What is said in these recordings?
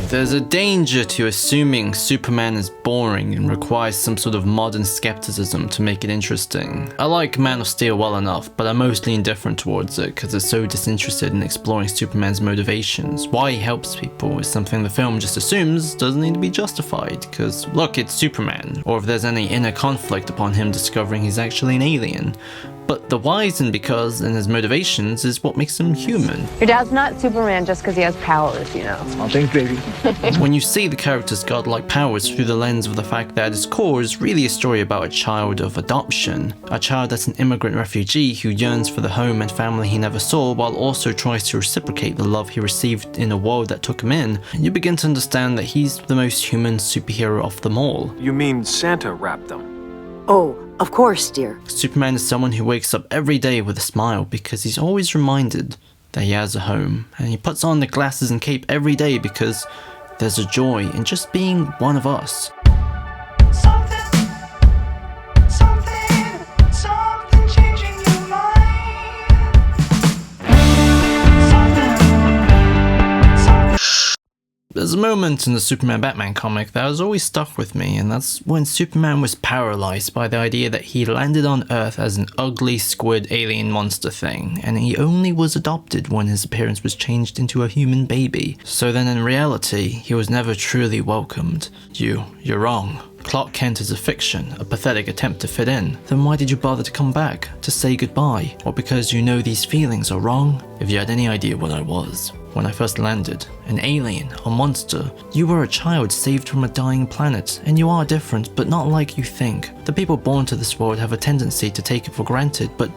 There's a danger to assuming Superman is boring and requires some sort of modern skepticism to make it interesting. I like Man of Steel well enough, but I'm mostly indifferent towards it because it's so disinterested in exploring Superman's motivations. Why he helps people is something the film just assumes doesn't need to be justified, because look, it's Superman, or if there's any inner conflict upon him discovering he's actually an alien. But the whys and because and his motivations is what makes him human. Your dad's not Superman just because he has powers, you know. Oh, thanks, baby. When you see the character's godlike powers through the lens of the fact that at its core is really a story about a child of adoption, a child that's an immigrant refugee who yearns for the home and family he never saw while also tries to reciprocate the love he received in a world that took him in, you begin to understand that he's the most human superhero of them all. You mean Santa wrapped them? Oh, of course, dear. Superman is someone who wakes up every day with a smile because he's always reminded that he has a home, and he puts on the glasses and cape every day because there's a joy in just being one of us. There's a moment in the Superman-Batman comic that has always stuck with me, and that's when Superman was paralyzed by the idea that he landed on Earth as an ugly squid alien monster thing, and he only was adopted when his appearance was changed into a human baby. So then in reality, he was never truly welcomed. You're wrong. Clark Kent is a fiction, a pathetic attempt to fit in. Then why did you bother to come back, to say goodbye? Or because you know these feelings are wrong? If you had any idea what I was when I first landed, an alien, a monster, you were a child saved from a dying planet, and you are different, but not like you think. The people born to this world have a tendency to take it for granted, but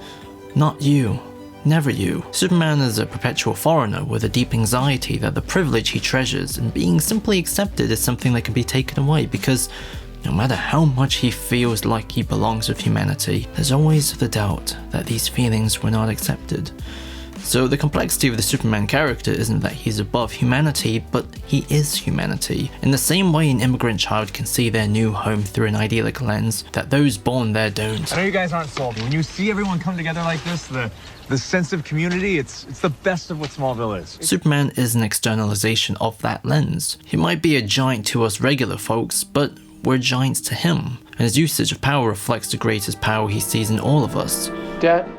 not you. Never you. Superman is a perpetual foreigner with a deep anxiety that the privilege he treasures and being simply accepted is something that can be taken away, because no matter how much he feels like he belongs with humanity, there's always the doubt that these feelings were not accepted. So the complexity of the Superman character isn't that he's above humanity, but he is humanity. In the same way an immigrant child can see their new home through an idyllic lens that those born there don't. I know you guys aren't sold. When you see everyone come together like this, the sense of community, it's the best of what Smallville is. Superman is an externalization of that lens. He might be a giant to us regular folks, but we're giants to him, and his usage of power reflects the greatest power he sees in all of us. Dad?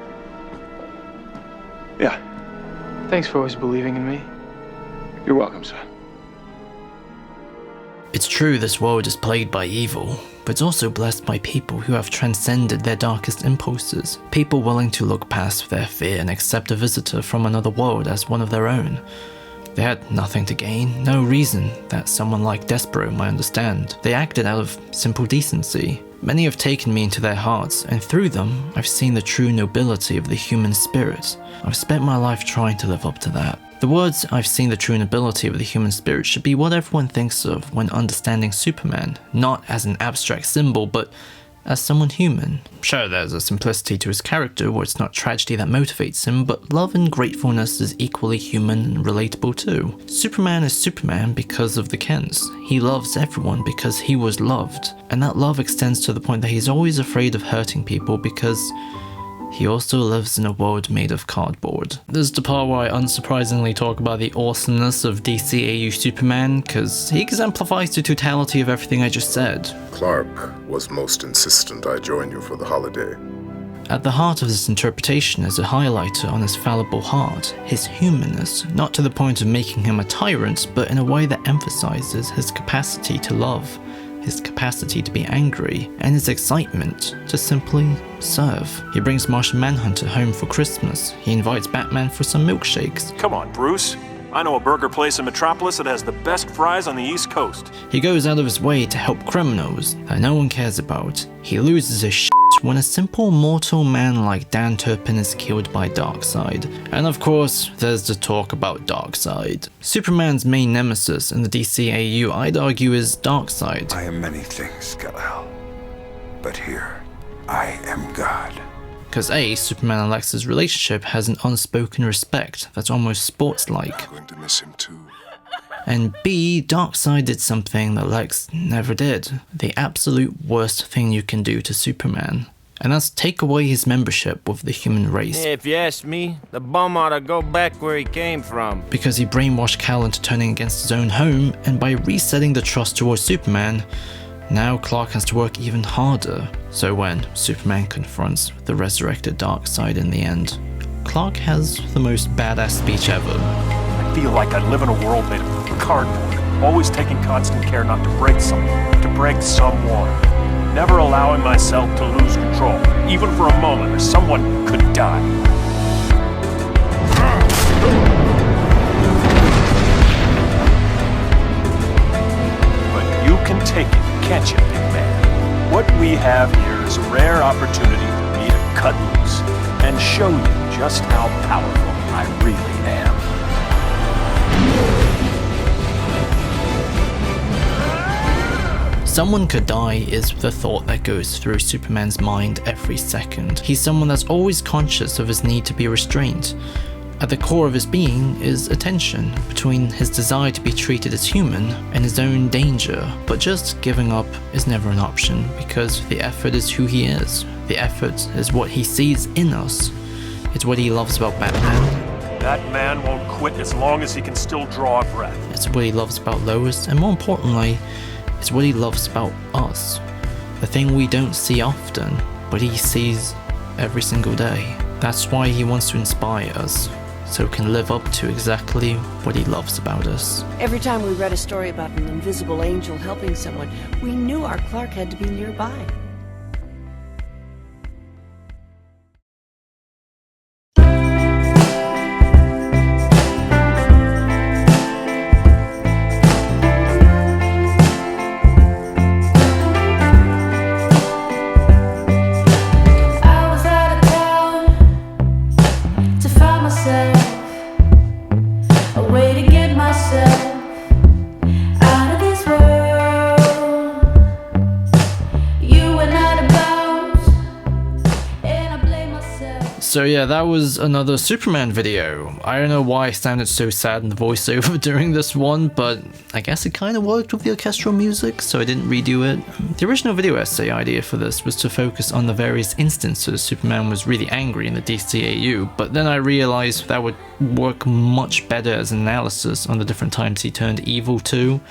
Yeah. Thanks for always believing in me. You're welcome, son. It's true this world is plagued by evil, but it's also blessed by people who have transcended their darkest impulses. People willing to look past their fear and accept a visitor from another world as one of their own. They had nothing to gain, no reason that someone like Despero might understand. They acted out of simple decency. Many have taken me into their hearts, and through them, I've seen the true nobility of the human spirit. I've spent my life trying to live up to that. The words, "I've seen the true nobility of the human spirit," should be what everyone thinks of when understanding Superman, not as an abstract symbol, but as someone human. Sure, there's a simplicity to his character where it's not tragedy that motivates him, but love and gratefulness is equally human and relatable too. Superman is Superman because of the Kents. He loves everyone because he was loved, and that love extends to the point that he's always afraid of hurting people because he also lives in a world made of cardboard. This is the part where I unsurprisingly talk about the awesomeness of DCAU Superman, because he exemplifies the totality of everything I just said. Clark was most insistent I join you for the holiday. At the heart of this interpretation is a highlighter on his fallible heart, his humanness, not to the point of making him a tyrant, but in a way that emphasizes his capacity to love, his capacity to be angry, and his excitement to simply serve. He brings Martian Manhunter home for Christmas. He invites Batman for some milkshakes. Come on, Bruce. I know a burger place in Metropolis that has the best fries on the East Coast. He goes out of his way to help criminals that no one cares about. He loses his shit when a simple mortal man like Dan Turpin is killed by Darkseid. And of course, there's the talk about Darkseid. Superman's main nemesis in the DCAU, I'd argue, is Darkseid. I am many things, Kal-El, but here, I am God. Because A, Superman and Lex's relationship has an unspoken respect that's almost sports-like. I'm going to miss him too. And B, Darkseid did something that Lex never did. The absolute worst thing you can do to Superman. and that's take away his membership with the human race. If you ask me, the bum ought to go back where he came from. Because he brainwashed Kal into turning against his own home, and by resetting the trust towards Superman, now Clark has to work even harder. So when Superman confronts the resurrected Darkseid in the end, Clark has the most badass speech ever. I feel like I live in a world made of cardboard, always taking constant care not to break something, to break someone. Never allowing myself to lose control, even for a moment, or someone could die. But you can take it, can't you, big man? What we have here is a rare opportunity for me to cut loose and show you just how powerful I really am. Someone could die is the thought that goes through Superman's mind every second. He's someone that's always conscious of his need to be restrained. At the core of his being is a tension between his desire to be treated as human and his own danger, but just giving up is never an option because the effort is who he is. The effort is what he sees in us. It's what he loves about Batman. That man won't quit as long as he can still draw a breath. It's what he loves about Lois, and more importantly, it's what he loves about us. The thing we don't see often, but he sees every single day. That's why he wants to inspire us, so we can live up to exactly what he loves about us. Every time we read a story about an invisible angel helping someone, we knew our Clark had to be nearby. So yeah, that was another Superman video. I don't know why I sounded so sad in the voiceover during this one, but I guess it kind of worked with the orchestral music, so I didn't redo it. The original video essay idea for this was to focus on the various instances Superman was really angry in the DCAU, but then I realized that would work much better as an analysis on the different times he turned evil too.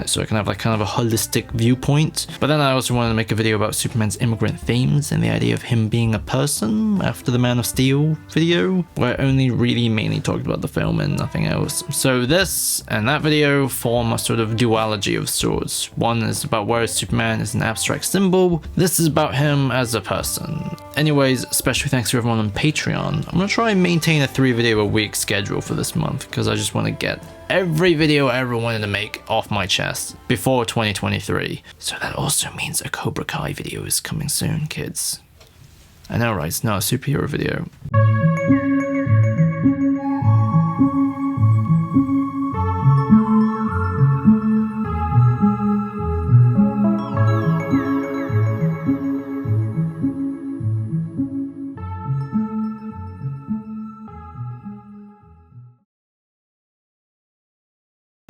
So I can have like kind of a holistic viewpoint. But then I also wanted to make a video about Superman's immigrant themes and the idea of him being a person after the Man of Steel video, where I only really mainly talked about the film and nothing else. So this and that video form a sort of duology of sorts. One is about where Superman is an abstract symbol. This is about him as a person. Anyways, special thanks to everyone on Patreon. I'm gonna try and maintain a 3-video a week schedule for this month because I just want to get every video I ever wanted to make off my chest before 2023. So that also means a Cobra Kai video is coming soon, kids. I know, right? It's not a superhero video.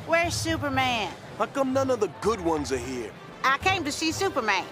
Where's Superman? How come none of the good ones are here? I came to see Superman.